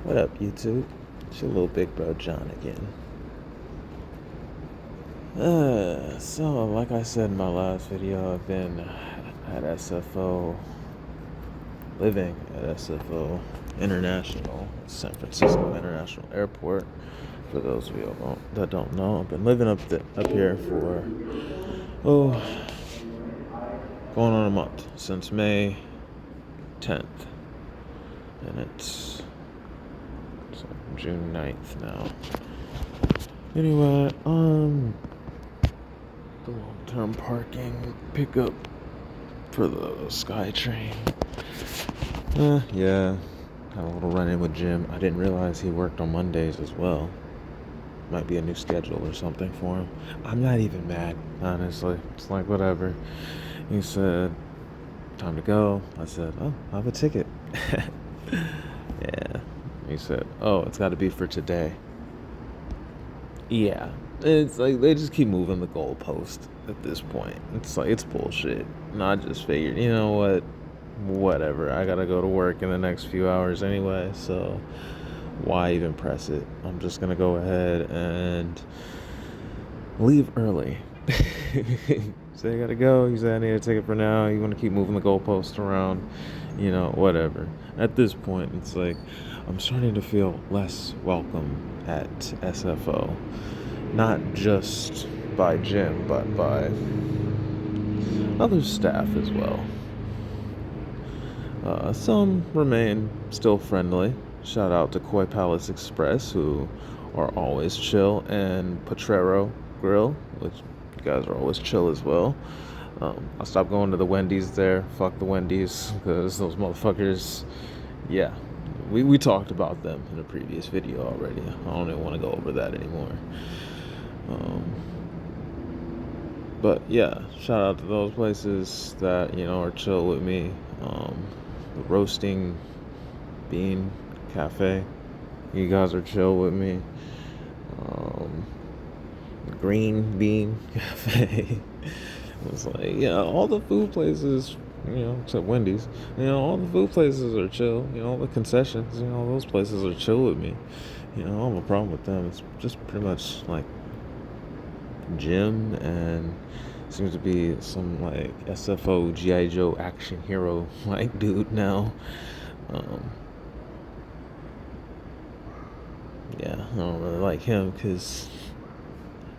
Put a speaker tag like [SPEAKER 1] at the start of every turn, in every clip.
[SPEAKER 1] What up, YouTube? It's your little big bro John again. So like I said in my last video, I've been at SFO, living at SFO International, San Francisco International Airport. For those of you that don't know, I've been living up here for going on a month, since May 10th, and it's June 9th now. Anyway, the long-term parking pickup for the SkyTrain. Yeah, had a little run-in with Jim. I didn't realize he worked on Mondays as well. Might be a new schedule or something for him. I'm not even mad, honestly. It's like, whatever. He said, time to go. I said, oh, I have a ticket. Yeah. He said, oh, it's got to be for today. Yeah. It's like they just keep moving the goalpost at this point. It's like, it's bullshit. And I just figured, you know what? Whatever. I gotta go to work in the next few hours anyway, so why even press it? I'm just gonna go ahead and leave early. So you gotta go. You say I need a ticket for now. You want to keep moving the goalpost around, whatever. At this point, it's like I'm starting to feel less welcome at SFO, not just by Jim, but by other staff as well. Some remain still friendly. Shout out to Koi Palace Express, who are always chill, and Potrero Grill, which you guys are always chill as well. I stopped going to the Wendy's there. Fuck the Wendy's, because those motherfuckers, yeah. We talked about them in a previous video already. I don't even want to go over that anymore. But yeah, shout out to those places that, are chill with me. The Roasting Bean Cafe, you guys are chill with me. Green Bean Cafe. It's like, yeah, all the food places, except Wendy's, all the food places are chill. All the concessions, those places are chill with me. I don't have a problem with them. It's just pretty much like Jim and seems to be some like SFO G.I. Joe action hero like dude now. Yeah, I don't really like him because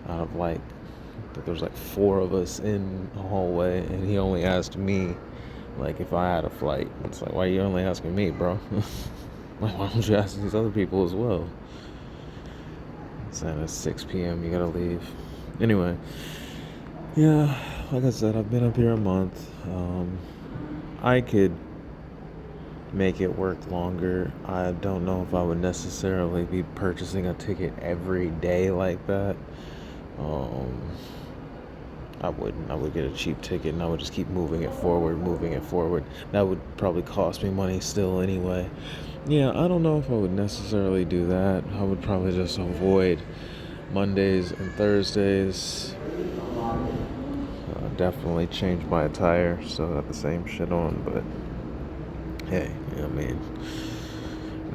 [SPEAKER 1] out of there's like 4 of us in the hallway, and he only asked me like if I had a flight. It's like, why are you only asking me, bro? Like, why don't you ask these other people as well? It's at 6 p.m. You gotta leave. Anyway, yeah, like I said, I've been up here a month. I could make it work longer. I don't know if I would necessarily be purchasing a ticket every day like that. I wouldn't. I would get a cheap ticket and I would just keep moving it forward. That would probably cost me money still anyway. Yeah, I don't know if I would necessarily do that. I would probably just avoid Mondays and Thursdays. Definitely change my attire so I got the same shit on, but hey,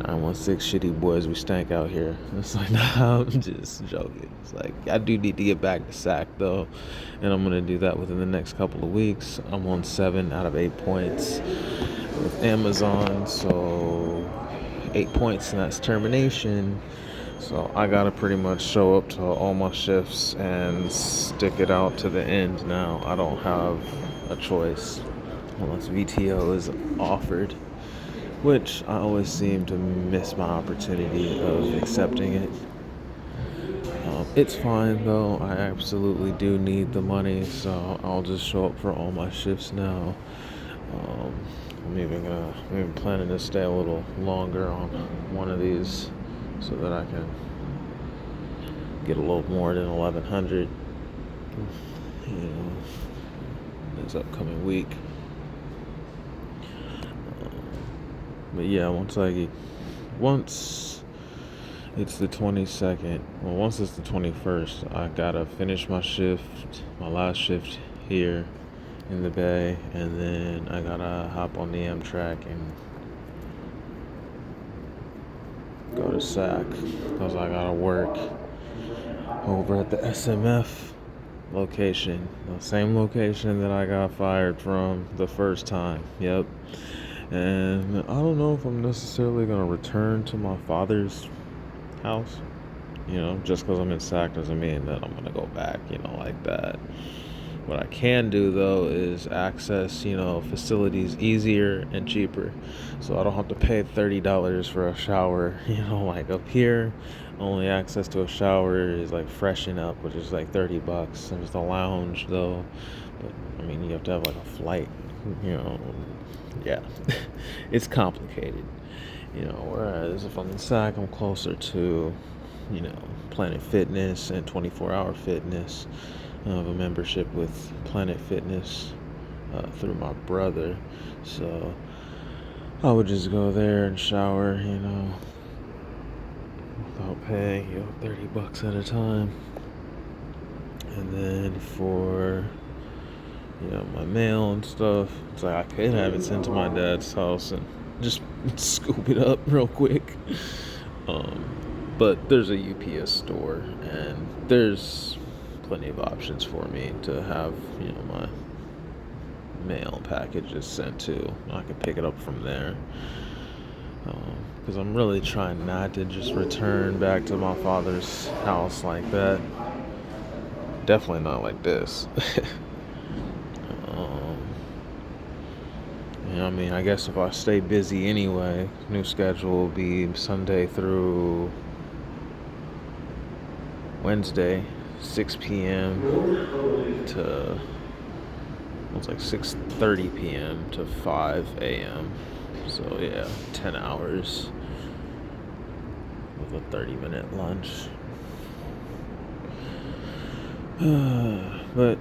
[SPEAKER 1] 916 shitty boys, we stank out here. It's like, nah, I'm just joking. It's like, I do need to get back to SAC though, and I'm gonna do that within the next couple of weeks. I'm on 7 out of 8 points with Amazon, so 8 points, and that's termination. So I gotta pretty much show up to all my shifts and stick it out to the end now. I don't have a choice unless VTO is offered, which I always seem to miss my opportunity of accepting it. It's fine though. I absolutely do need the money, so I'll just show up for all my shifts now. I'm even planning to stay a little longer on one of these so that I can get a little more than 1,100, this upcoming week. But yeah, once it's the 22nd, well, once it's the 21st, I gotta finish my last shift here in the Bay, and then I gotta hop on the Amtrak and go to SAC because I gotta work over at the SMF location, the same location that I got fired from the first time. Yep. And I don't know if I'm necessarily gonna return to my father's house. Just because I'm in SAC doesn't mean that I'm gonna go back, like that. What I can do though is access, facilities easier and cheaper. So I don't have to pay $30 for a shower, like up here. Only access to a shower is like freshen up, which is like $30. There's the lounge though. But I mean, you have to have like a flight, yeah. It's complicated. Whereas if I'm in SAC, I'm closer to, Planet Fitness and 24-hour fitness. I have a membership with Planet Fitness through my brother. So I would just go there and shower, without paying, $30 at a time. And then for, my mail and stuff, it's like I could have it sent to my dad's house and just scoop it up real quick. But there's a UPS store and there's plenty of options for me to have, my mail packages sent to. I can pick it up from there. Because I'm really trying not to just return back to my father's house like that. Definitely not like this. I guess if I stay busy anyway, new schedule will be Sunday through Wednesday, 6 p.m. to, it's like 6:30 p.m. to 5 a.m. So yeah, 10 hours with a 30-minute lunch. But,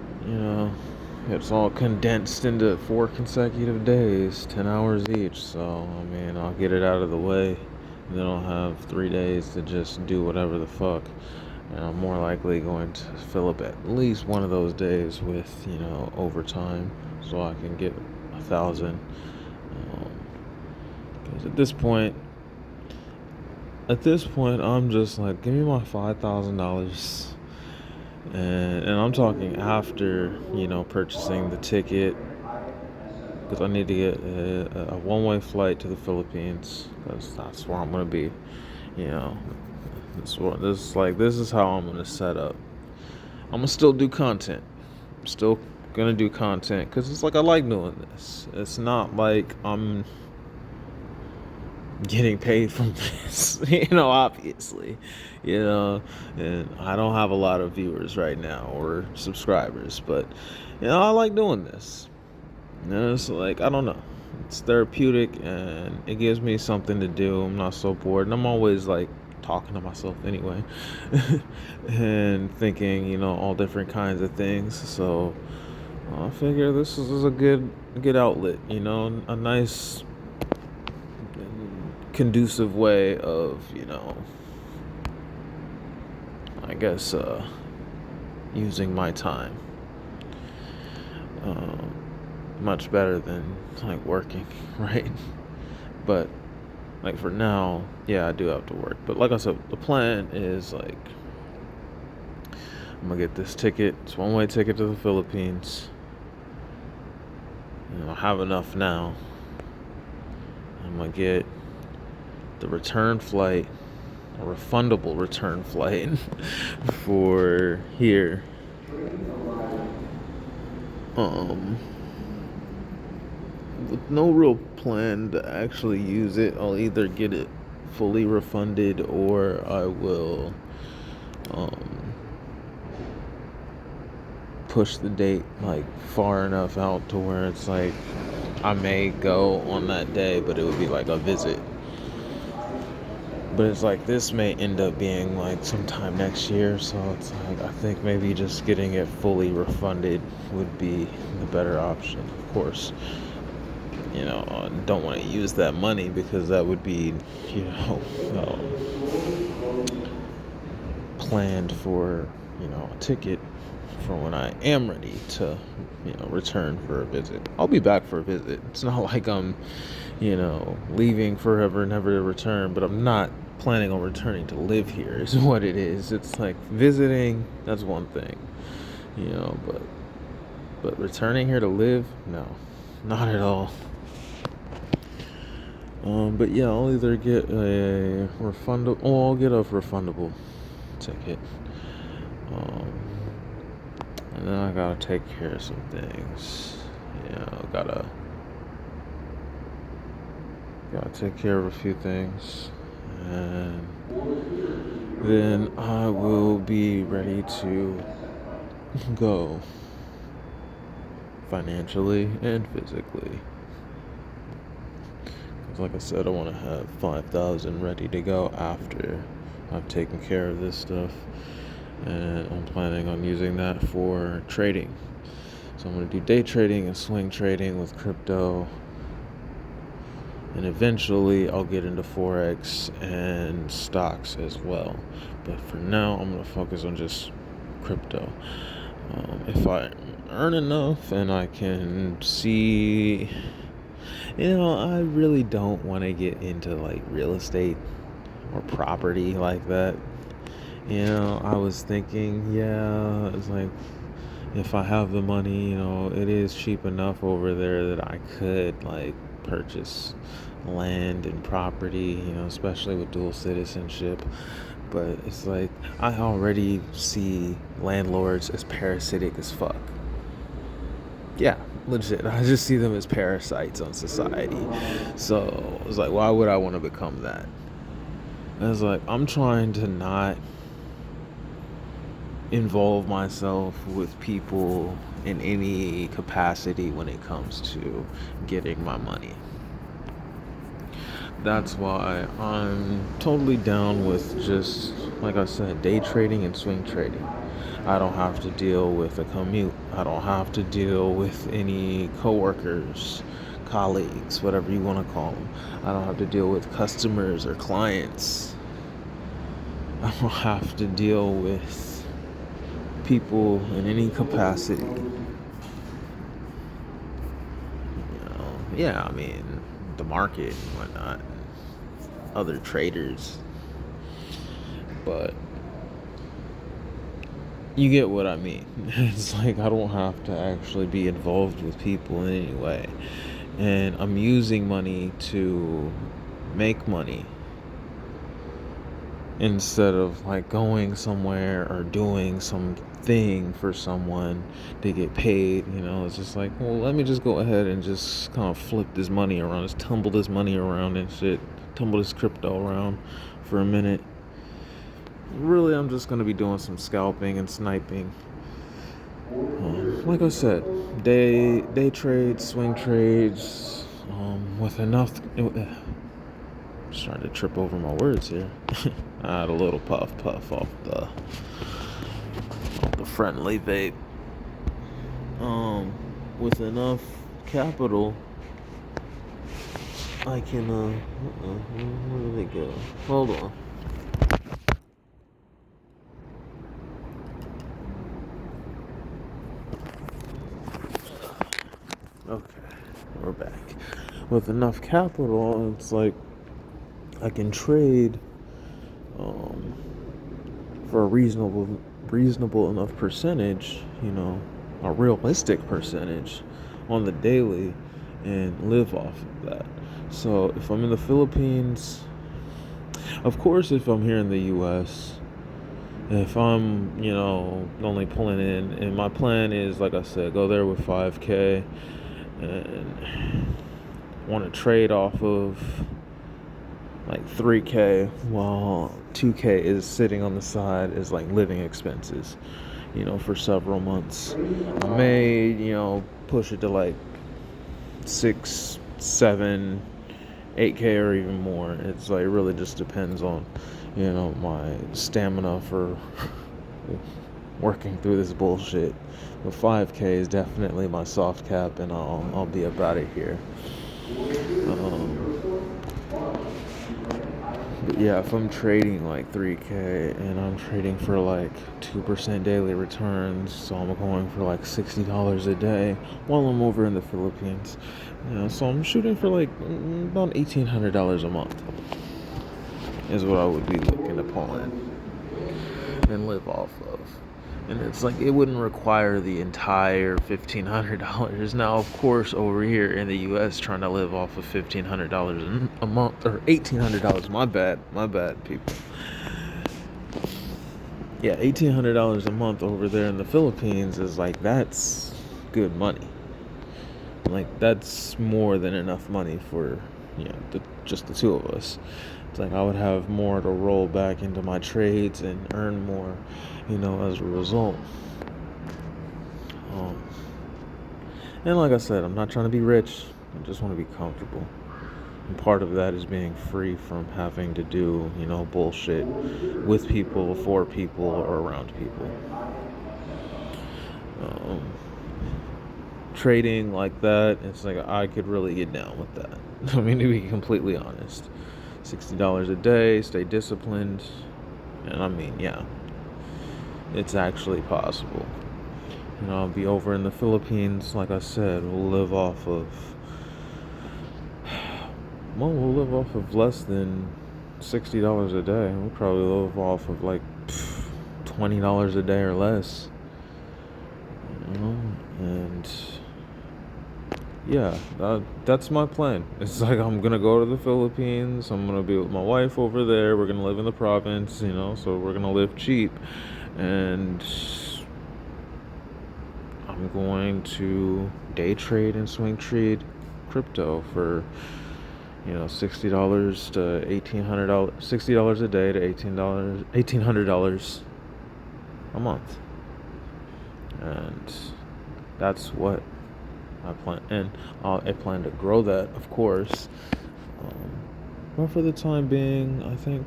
[SPEAKER 1] it's all condensed into 4 consecutive days, 10 hours each. So, I'll get it out of the way. And then I'll have 3 days to just do whatever the fuck. And I'm more likely going to fill up at least one of those days with, overtime. So I can get 1,000. Because at this point, I'm just like, give me my $5,000. And I'm talking after, purchasing the ticket, because I need to get a one-way flight to the Philippines, because that's where I'm going to be, This is how I'm going to set up. I'm going to still do content. I'm still going to do content, because it's like I like doing this. It's not like I'm getting paid from this, obviously, and I don't have a lot of viewers right now or subscribers, but, I like doing this. It's like, I don't know, it's therapeutic and it gives me something to do. I'm not so bored, and I'm always like talking to myself anyway and thinking, all different kinds of things. So I figure this is a good outlet, a nice conducive way of, I guess, using my time. Much better than like working, right? But like for now, yeah, I do have to work. But like I said, the plan is like, I'm gonna get this ticket. It's one-way ticket to the Philippines. I have enough now. I'm gonna get the return flight, a refundable return flight for here. With no real plan to actually use it. I'll either get it fully refunded or I will push the date like far enough out to where it's like I may go on that day, but it would be like a visit. But it's like this may end up being like sometime next year, so it's like I think maybe just getting it fully refunded would be the better option. Of course, I don't want to use that money because that would be, planned for, a ticket for when I am ready to, return for a visit. I'll be back for a visit. It's not like I'm, leaving forever, never to return, but I'm not planning on returning to live here is what it is. It's like visiting, that's one thing, but returning here to live, no, not at all. But yeah, I'll either get a refundable, I'll get a refundable ticket. And then I gotta take care of some things. Gotta take care of a few things. And then I will be ready to go financially and physically. Because like I said, I want to have 5,000 ready to go after I've taken care of this stuff. And I'm planning on using that for trading. So I'm going to do day trading and swing trading with crypto. And eventually I'll get into Forex and stocks as well. But for now, I'm going to focus on just crypto. If I earn enough and I can see, I really don't want to get into like real estate or property like that. I was thinking, it's like, if I have the money, it is cheap enough over there that I could like purchase land and property, especially with dual citizenship. But it's like, I already see landlords as parasitic as fuck. Yeah, legit. I just see them as parasites on society. So it's like, why would I want to become that? And it's like, I'm trying to not involve myself with people in any capacity when it comes to getting my money. That's why I'm totally down with just, like I said, day trading and swing trading. I don't have to deal with a commute. I don't have to deal with any coworkers, colleagues, whatever you want to call them. I don't have to deal with customers or clients. I don't have to deal with people in any capacity. The market and whatnot, other traders. But you get what I mean. It's like, I don't have to actually be involved with people in any way. And I'm using money to make money instead of like going somewhere or doing something for someone to get paid. It's just like, well, let me just go ahead and just kind of flip this money around, just tumble this money around and shit, tumble this crypto around for a minute. Really, I'm just going to be doing some scalping and sniping. Like I said, day trades, swing trades, with enough. Just trying to trip over my words here. I had a little puff off the friendly vape. With enough capital, I can. Where did it go? Hold on. Okay, we're back. With enough capital, it's like I can trade for a reasonable enough percentage, a realistic percentage on the daily, and live off of that. So if I'm in the Philippines, of course, if I'm here in the US, if I'm, only pulling in, and my plan is, like I said, go there with 5K and want to trade off of like 3K, while 2K is sitting on the side as like living expenses, for several months. I may, push it to like 6, 7, 8K or even more. It's like, it really just depends on, my stamina for working through this bullshit. But 5K is definitely my soft cap, and I'll be about it here. But yeah, if I'm trading like 3K and I'm trading for like 2% daily returns, so I'm going for like $60 a day while I'm over in the Philippines. So I'm shooting for like about $1,800 a month. is what I would be looking to pull in and live off of. And it's like it wouldn't require the entire $1,500. Now, of course, over here in the U.S., trying to live off of $1,500 a month, or $1,800. My bad, people. Yeah, $1,800 a month over there in the Philippines is like, that's good money. Like, that's more than enough money for, just the two of us. It's like I would have more to roll back into my trades and earn more, as a result. And like I said, I'm not trying to be rich. I just want to be comfortable. And part of that is being free from having to do, bullshit with people, for people, or around people. Trading like that, it's like I could really get down with that. I mean, to be completely honest. $60 a day, stay disciplined. And I mean, yeah, it's actually possible. I'll be over in the Philippines, like I said, we'll live off of less than $60 a day. We'll probably live off of like $20 a day or less. And yeah, that's my plan. It's like I'm gonna go to the Philippines. I'm gonna be with my wife over there. We're gonna live in the province, so we're gonna live cheap. And I'm going to day trade and swing trade crypto for $60 to $1,800, $60 a day to $1,800 a month. And that's what I plan. And I plan to grow that, of course. But for the time being, I think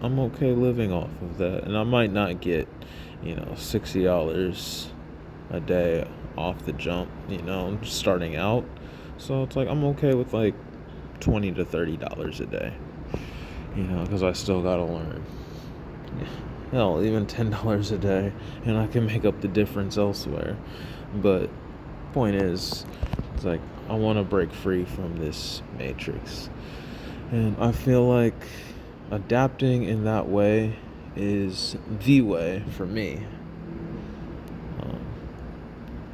[SPEAKER 1] I'm okay living off of that. And I might not get, $60 a day off the jump, starting out. So it's like I'm okay with like $20 to $30 a day, because I still gotta learn. Hell, even $10 a day, and I can make up the difference elsewhere. But point is, it's like I want to break free from this matrix, and I feel like adapting in that way is the way for me.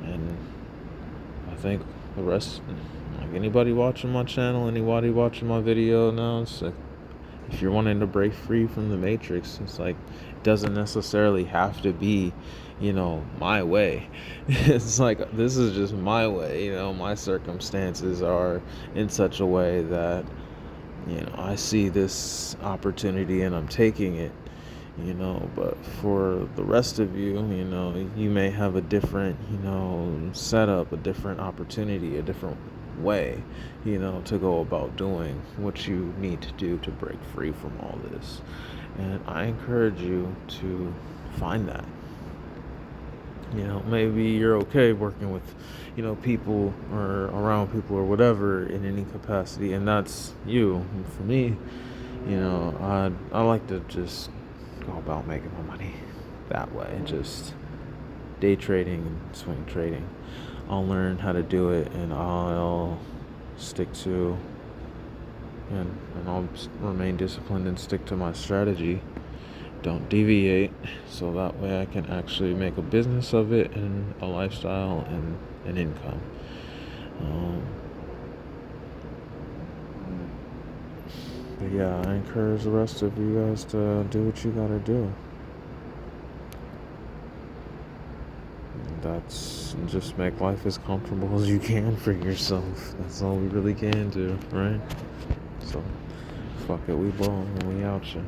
[SPEAKER 1] And I think the rest, like anybody watching my channel, anybody watching my video now, it's like, if you're wanting to break free from the matrix, it's like it doesn't necessarily have to be, my way. It's like this is just my way. My circumstances are in such a way that I see this opportunity and I'm taking it. But for the rest of you, you may have a different, setup, a different opportunity, a different way, to go about doing what you need to do to break free from all this. And I encourage you to find that. Maybe you're okay working with, people or around people or whatever in any capacity, and that's you. And for me, I like to just go about making my money that way, just day trading and swing trading. I'll learn how to do it, and I'll stick to and I'll remain disciplined and stick to my strategy. Don't deviate, so that way I can actually make a business of it and a lifestyle and an income. But yeah, I encourage the rest of you guys to do what you gotta do. That's just make life as comfortable as you can for yourself. That's all we really can do, right? So, fuck it, we ball and we out ya.